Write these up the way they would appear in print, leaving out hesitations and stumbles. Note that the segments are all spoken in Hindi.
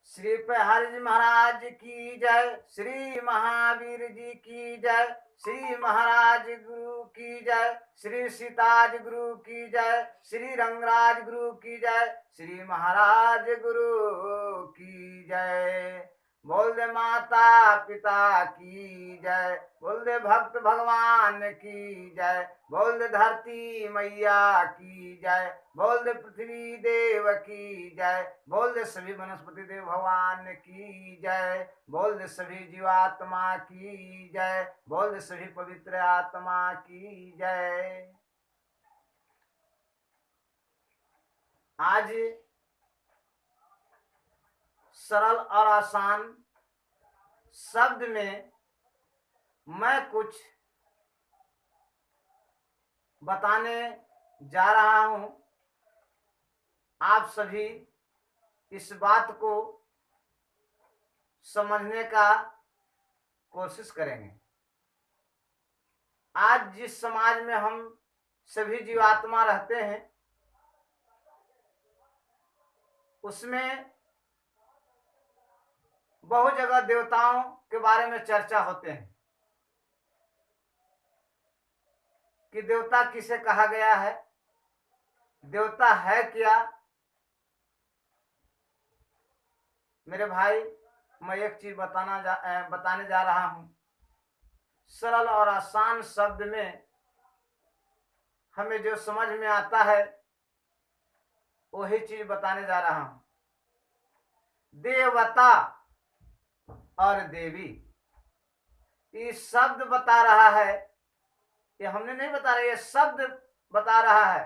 श्री प्रहर जी महाराज की जय, श्री महावीर जी की जय, श्री महाराज गुरु की जय, श्री सीताज गुरु की जय, श्री रंगराज गुरु की जय, श्री महाराज गुरु की जय। बोल दे माता पिता की जय, बोल दे भक्त भगवान की जय, बोल दे धरती मैया की जय, बोल दे पृथ्वी देव की जय, बोल दे सभी वनस्पति देव भगवान की जय, बोल दे सभी जीवात्मा की जय, बोल दे सभी पवित्र आत्मा की जय। आज सरल और आसान शब्द में मैं कुछ बताने जा रहा हूं। आप सभी इस बात को समझने का कोशिश करेंगे। आज जिस समाज में हम सभी जीवात्मा रहते हैं, उसमें बहुत जगह देवताओं के बारे में चर्चा होते हैं कि देवता किसे कहा गया है, देवता है क्या। मेरे भाई, मैं एक चीज बताने जा रहा हूं। सरल और आसान शब्द में हमें जो समझ में आता है वही चीज बताने जा रहा हूं। देवता और देवी, ये शब्द बता रहा है, ये हमने नहीं बता रहा, ये शब्द बता रहा है।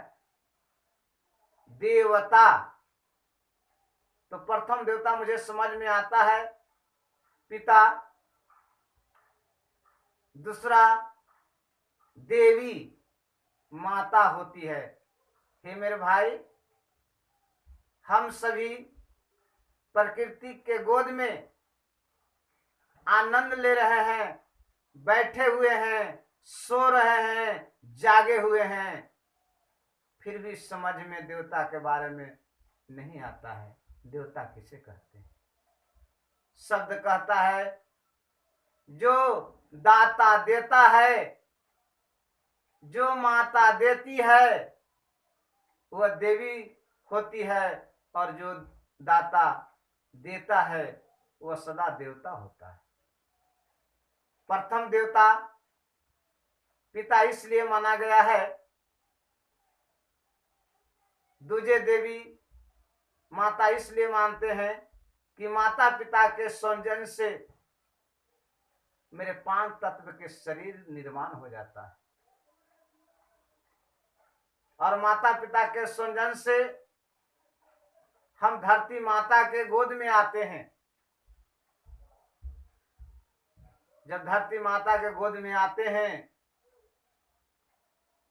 देवता, तो प्रथम देवता मुझे समझ में आता है पिता, दूसरा देवी माता होती है। हे मेरे भाई, हम सभी प्रकृति के गोद में आनंद ले रहे हैं, बैठे हुए हैं, सो रहे हैं, जागे हुए हैं, फिर भी समझ में देवता के बारे में नहीं आता है। देवता किसे कहते हैं? शब्द कहता है जो दाता देता है, जो माता देती है वह देवी होती है, और जो दाता देता है वह सदा देवता होता है। प्रथम देवता पिता इसलिए माना गया है, दूजे देवी माता इसलिए मानते हैं कि माता पिता के सौजन्य से मेरे 5 तत्व के शरीर निर्माण हो जाता है, और माता पिता के सौजन्य से हम धरती माता के गोद में आते हैं। जब धरती माता के गोद में आते हैं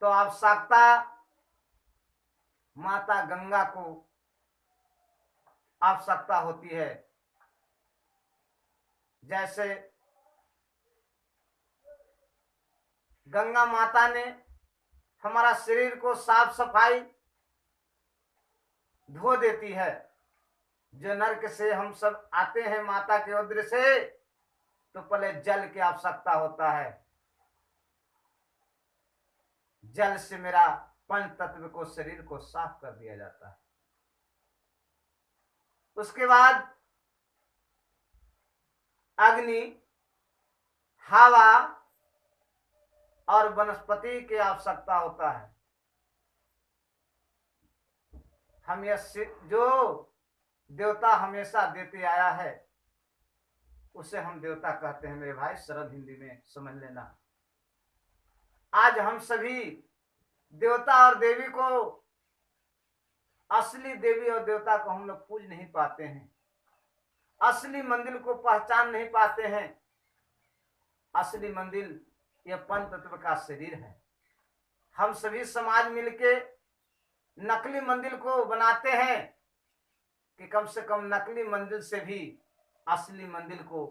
तो आवश्यकता माता गंगा को आवश्यकता होती है। जैसे गंगा माता ने हमारा शरीर को साफ सफाई धो देती है। जो नरक से हम सब आते हैं माता के उदर से, तो पहले जल की आवश्यकता होता है। जल से मेरा पंच तत्व को, शरीर को साफ कर दिया जाता है। उसके बाद अग्नि, हवा और वनस्पति की आवश्यकता होता है। हम ये जो देवता हमेशा देते आया है उसे हम देवता कहते हैं। मेरे भाई, सरल हिंदी में समझ लेना। आज हम सभी देवता और देवी को, असली देवी और देवता को हम लोग पूज नहीं पाते हैं, असली मंदिर को पहचान नहीं पाते हैं। असली मंदिर यह पंच तत्व का शरीर है। हम सभी समाज मिलके नकली मंदिर को बनाते हैं कि कम से कम नकली मंदिर से भी असली मंदिर को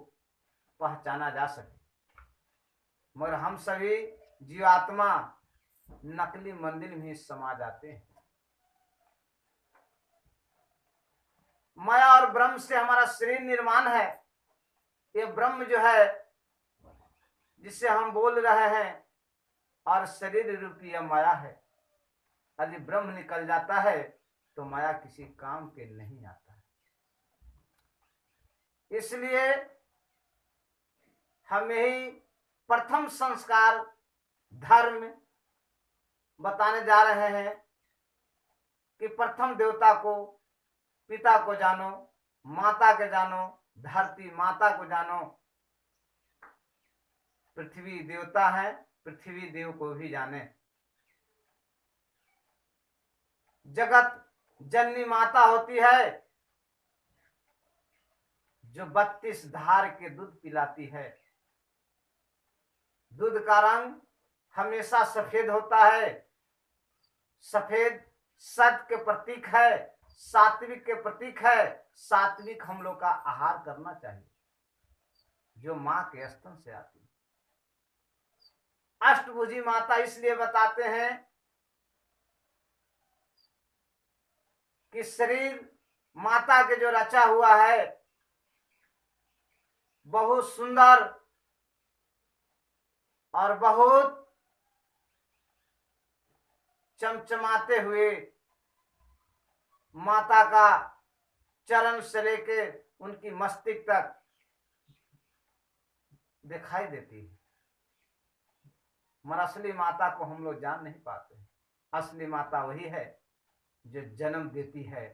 पहचाना जा सके, मगर हम सभी जीवात्मा नकली मंदिर में समा जाते हैं। माया और ब्रह्म ब्रह्म से हमारा शरीर निर्माण है। ये ब्रह्म जो है जिससे हम बोल रहे हैं, और शरीर रूपी यह माया है। यदि ब्रह्म निकल जाता है तो माया किसी काम के नहीं आता है। इसलिए हम यही प्रथम संस्कार धर्म बताने जा रहे हैं कि प्रथम देवता को, पिता को जानो, माता के जानो, धरती माता को जानो। पृथ्वी देवता है, पृथ्वी देव को भी जाने। जगत जननी माता होती है जो 32 धार के दूध पिलाती है। दूध का रंग हमेशा सफेद होता है। सफेद सत्य के प्रतीक है, सात्विक के प्रतीक है। सात्विक हम लोग का आहार करना चाहिए जो मां के स्तन से आती है। अष्टभुजी माता इसलिए बताते हैं कि शरीर माता के जो रचा हुआ है बहुत सुंदर और बहुत चमचमाते हुए माता का चरण से लेके उनकी मस्तिष्क तक दिखाई देती है। मगर असली माता को हम लोग जान नहीं पाते। असली माता वही है जो जन्म देती है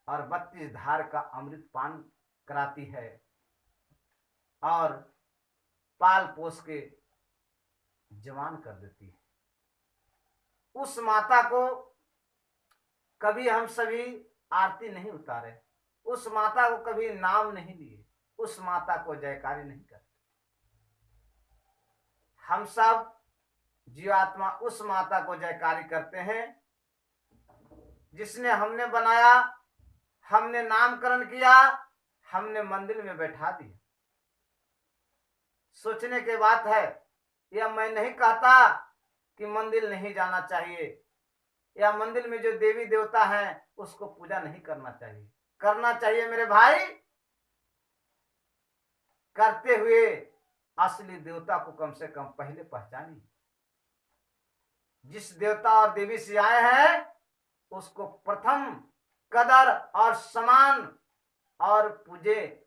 और 32 धार का अमृत पान कराती है और पाल पोस के जवान कर देती है। उस माता को कभी हम सभी आरती नहीं उतारे, उस माता को कभी नाम नहीं लिए, उस माता को जयकारी नहीं करते। हम सब जीवात्मा उस माता को जयकारी करते हैं जिसने हमने बनाया, हमने नामकरण किया, हमने मंदिर में बैठा दिया। सोचने की बात है, यह मैं नहीं कहता कि मंदिर नहीं जाना चाहिए या मंदिर में जो देवी देवता हैं उसको पूजा नहीं करना चाहिए। करना चाहिए मेरे भाई। करते हुए असली देवता को कम से कम पहले पहचानिए। जिस देवता और देवी से आए हैं उसको प्रथम कदर और सम्मान और पूजे।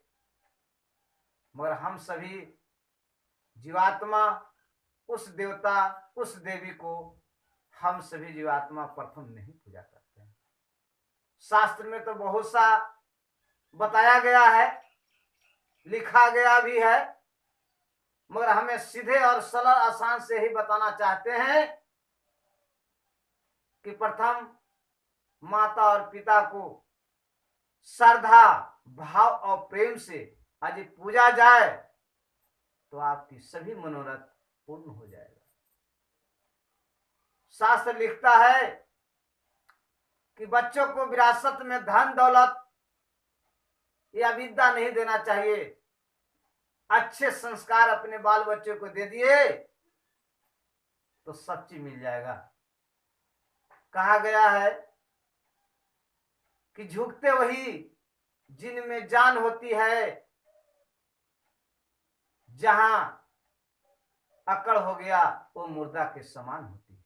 मगर हम सभी जीवात्मा उस देवता उस देवी को हम सभी जीवात्मा प्रथम नहीं पूजा करते हैं। शास्त्र में तो बहुत सा बताया गया है, लिखा गया भी है, मगर हमें सीधे और सरल आसान से ही बताना चाहते हैं कि प्रथम माता और पिता को श्रद्धा भाव और प्रेम से यदि पूजा जाए तो आपकी सभी मनोरथ पूर्ण हो जाएगा। शास्त्र लिखता है कि बच्चों को विरासत में धन दौलत या विद्या नहीं देना चाहिए। अच्छे संस्कार अपने बाल बच्चों को दे दिए तो सब चीज मिल जाएगा। कहा गया है कि झुकते वही जिनमें जान होती है, जहां अकड़ हो गया वो मुर्दा के समान होती है।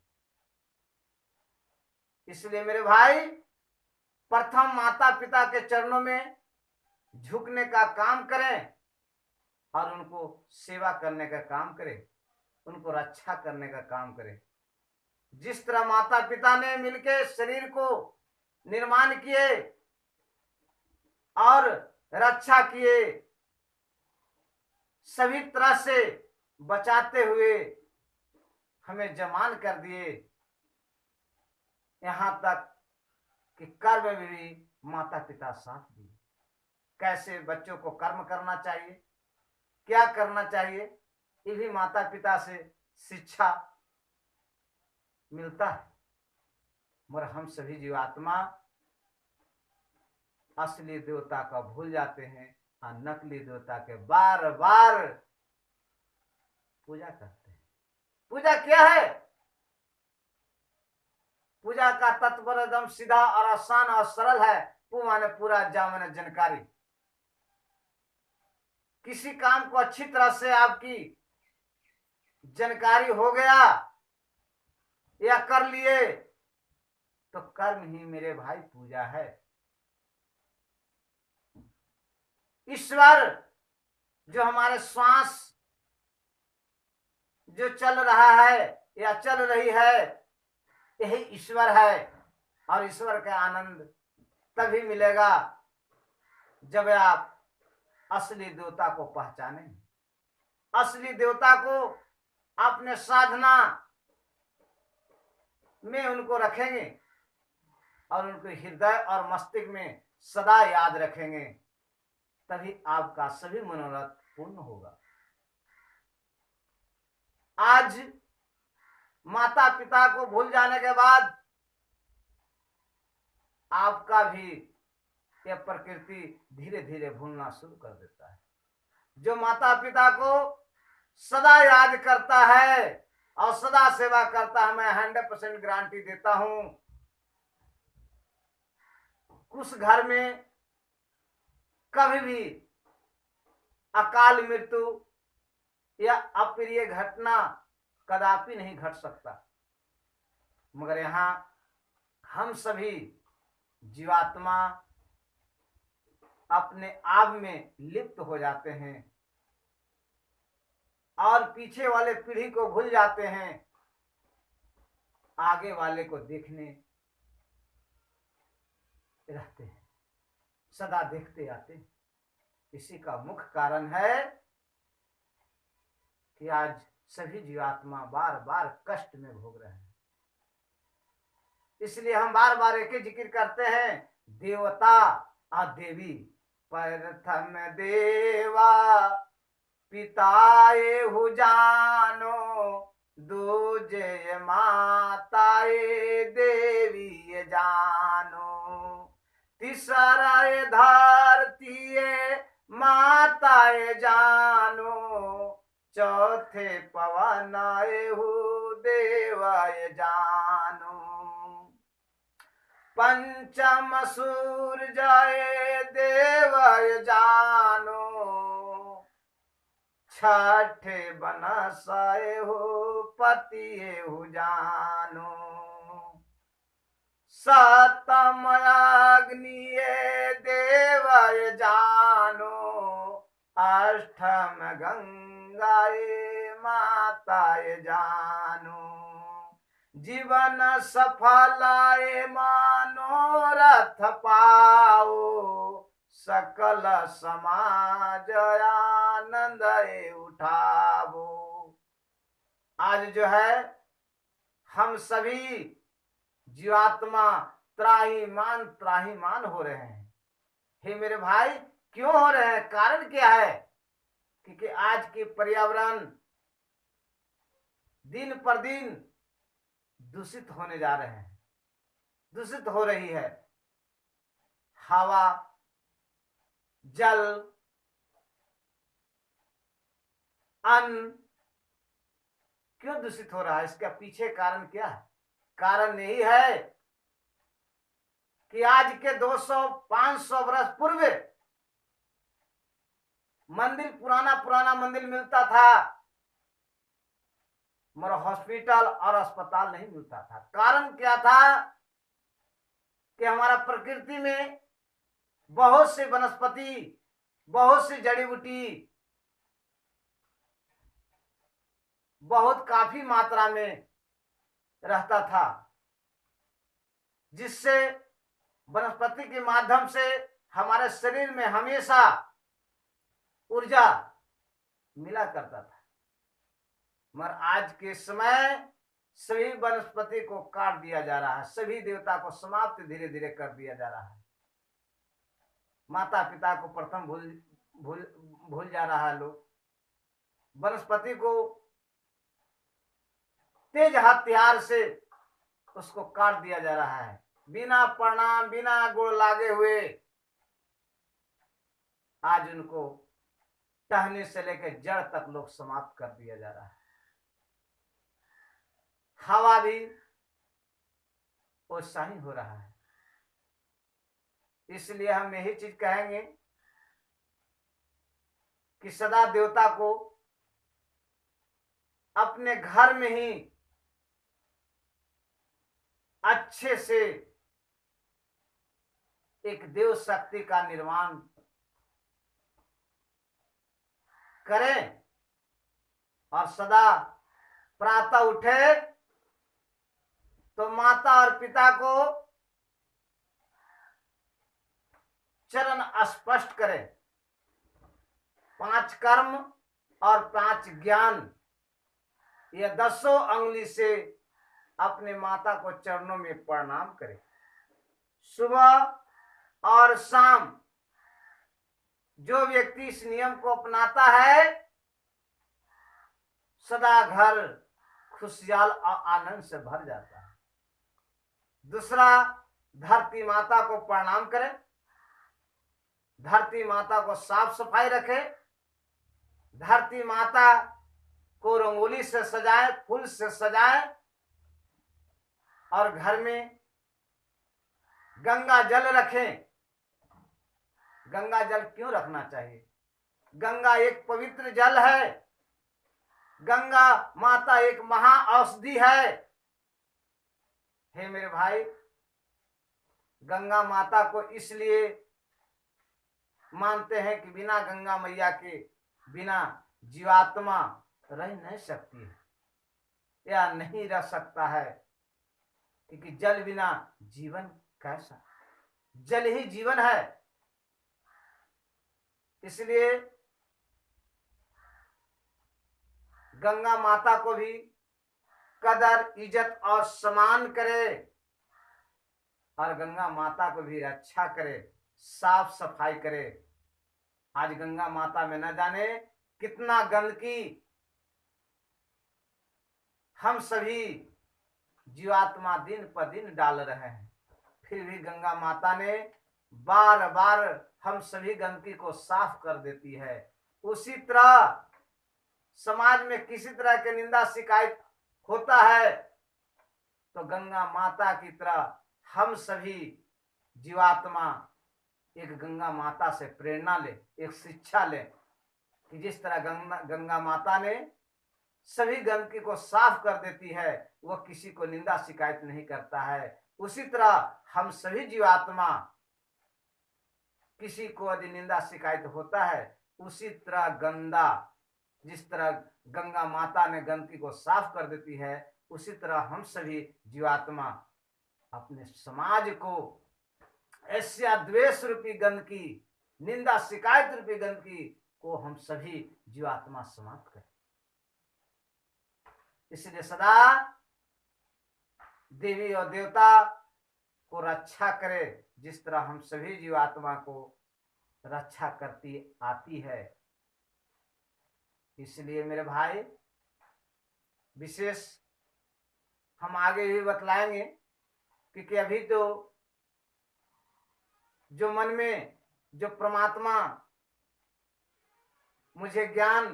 इसलिए मेरे भाई प्रथम माता पिता के चरणों में झुकने का काम करें और उनको सेवा करने का काम करें, उनको रक्षा करने का काम करें। जिस तरह माता पिता ने मिलकर शरीर को निर्माण किए और रक्षा किए, सभी तरह से बचाते हुए हमें जमान कर दिए, यहां तक कि कर्म में भी माता पिता साथ दिए। कैसे बच्चों को कर्म करना चाहिए, क्या करना चाहिए, ये भी माता पिता से शिक्षा मिलता है। मगर हम सभी जीवात्मा असली देवता का भूल जाते हैं और नकली देवता के बार बार पूजा करते हैं। पूजा क्या है? पूजा का तत्व एकदम सीधा और आसान और सरल है। पू माने पूरा, जा माने जानकारी। किसी काम को अच्छी तरह से आपकी जानकारी हो गया या कर लिए तो कर्म ही मेरे भाई पूजा है। ईश्वर जो हमारे श्वास जो चल रहा है या चल रही है, यही ईश्वर है। और ईश्वर का आनंद तभी मिलेगा जब आप असली देवता को पहचाने, असली देवता को अपने साधना में उनको रखेंगे और उनके हृदय और मस्तिष्क में सदा याद रखेंगे, तभी आपका सभी मनोरथ पूर्ण होगा। आज माता पिता को भूल जाने के बाद आपका भी यह प्रकृति धीरे धीरे भूलना शुरू कर देता है। जो माता पिता को सदा याद करता है और सदा सेवा करता है, मैं 100% गारंटी देता हूं, उस घर में कभी भी अकाल मृत्यु या अप्रिय घटना कदापि नहीं घट सकता। मगर यहां हम सभी जीवात्मा अपने आप में लिप्त हो जाते हैं और पीछे वाले पीढ़ी को भूल जाते हैं, आगे वाले को देखने रहते हैं, सदा देखते आते हैं। इसी का मुख्य कारण है कि आज सभी जीवात्मा बार बार कष्ट में भोग रहे हैं। इसलिए हम बार बार एक ही जिक्र करते हैं, देवता और देवी। प्रथम देवा पिताए हु जानो, दूजे माताए देवी जानो, तीसरा धरती माताए जानो, चौथे पवन हु देवाय जानो, पंचम सूर्य देवाय जानो, छठे बनसाए हो पतिये हो जानो, सतम अग्नि देवाय जानो, अष्टम गंगाए माताए जानो, जीवन सफलाए मनोरथ पाओ, सकल समाज आनंद उठावो। आज जो है हम सभी जीवात्मा त्राहीमान हो रहे हैं। हे मेरे भाई, क्यों हो रहे हैं? कारण क्या है? क्योंकि आज के पर्यावरण दिन पर दिन दूषित होने जा रहे हैं, दूषित हो रही है। हवा, जल, अन्न क्यों दूषित हो रहा है? इसका पीछे कारण क्या है? कारण यही है कि आज के 200-500 वर्ष पूर्व मंदिर, पुराना मंदिर मिलता था, मगर हॉस्पिटल और अस्पताल नहीं मिलता था। कारण क्या था कि हमारा प्रकृति में बहुत से वनस्पति, बहुत सी जड़ी बूटी बहुत काफी मात्रा में रहता था, जिससे वनस्पति के माध्यम से हमारे शरीर में हमेशा ऊर्जा मिला करता था। मगर आज के समय सभी वनस्पति को काट दिया जा रहा है, सभी देवता को समाप्त धीरे धीरे कर दिया जा रहा है। माता पिता को प्रथम भूल जा रहा है लोग। वनस्पति को तेज हथियार से उसको काट दिया जा रहा है, बिना प्रणाम, बिना गोड़ लागे हुए। आज उनको टहने से लेकर जड़ तक लोग समाप्त कर दिया जा रहा है। हवा भी वैसा ही हो रहा है। इसलिए हम यही चीज कहेंगे कि सदा देवता को अपने घर में ही अच्छे से एक देव शक्ति का निर्माण करें और सदा प्रातः उठे तो माता और पिता को चरण स्पष्ट करें। 5 कर्म और 5 ज्ञान, यह 10 अंगुली से अपने माता को चरणों में प्रणाम करें। सुबह और शाम जो व्यक्ति इस नियम को अपनाता है सदा घर खुशहाल और आनंद से भर जाता है। दूसरा, धरती माता को प्रणाम करें, धरती माता को साफ सफाई रखें, धरती माता को रंगोली से सजाएं, फूल से सजाएं और घर में गंगा जल रखें। गंगा जल क्यों रखना चाहिए? गंगा एक पवित्र जल है, गंगा माता एक महा औषधि है। हे मेरे भाई, गंगा माता को इसलिए मानते हैं कि बिना गंगा मैया के बिना जीवात्मा रह नहीं सकती है या नहीं रह सकता है, क्योंकि जल बिना जीवन कैसा? जल ही जीवन है। इसलिए गंगा माता को भी कदर, इज्जत और सम्मान करे और गंगा माता को भी रक्षा करे, साफ सफाई करे। आज गंगा माता में न जाने कितना गंदगी हम सभी जीवात्मा दिन पर दिन डाल रहे हैं, फिर भी गंगा माता ने बार बार हम सभी गंदगी को साफ कर देती है। उसी तरह समाज में किसी तरह की निंदा शिकायत होता है तो गंगा माता की तरह हम सभी जीवात्मा एक गंगा माता से प्रेरणा ले, एक शिक्षा ले कि जिस तरह गंगा माता ने सभी गंदगी को साफ कर देती है, वह किसी को निंदा शिकायत नहीं करता है। उसी तरह हम सभी जीवात्मा किसी को यदि निंदा शिकायत होता है, उसी तरह गंदा जिस तरह गंगा माता ने गंदगी को साफ कर देती है, उसी तरह हम सभी जीवात्मा अपने समाज को ऐसा द्वेष रूपी गंदगी, निंदा शिकायत रूपी गंदगी को हम सभी जीवात्मा समाप्त करें। इसलिए सदा देवी और देवता को रक्षा करे जिस तरह हम सभी जीवात्मा को रक्षा करती आती है। इसलिए मेरे भाई, विशेष हम आगे भी बतलाएंगे, क्योंकि अभी तो जो मन में जो परमात्मा मुझे ज्ञान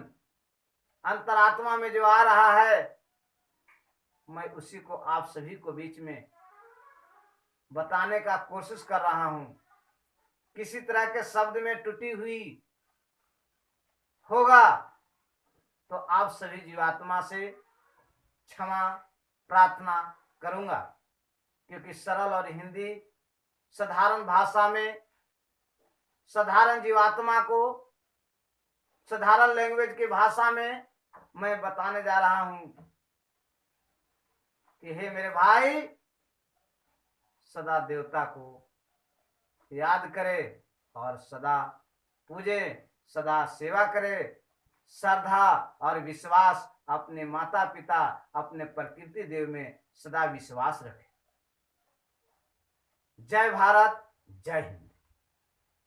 अंतरात्मा में जो आ रहा है, मैं उसी को आप सभी को बीच में बताने का कोशिश कर रहा हूं। किसी तरह के शब्द में टूटी हुई होगा तो आप सभी जीवात्मा से क्षमा प्रार्थना करूंगा, क्योंकि सरल और हिंदी साधारण भाषा में साधारण जीवात्मा को साधारण लैंग्वेज की भाषा में मैं बताने जा रहा हूं कि हे मेरे भाई, सदा देवता को याद करे और सदा पूजे, सदा सेवा करे, श्रद्धा और विश्वास अपने माता पिता, अपने प्रकृति देव में सदा विश्वास रखे। जय भारत, जय हिंद।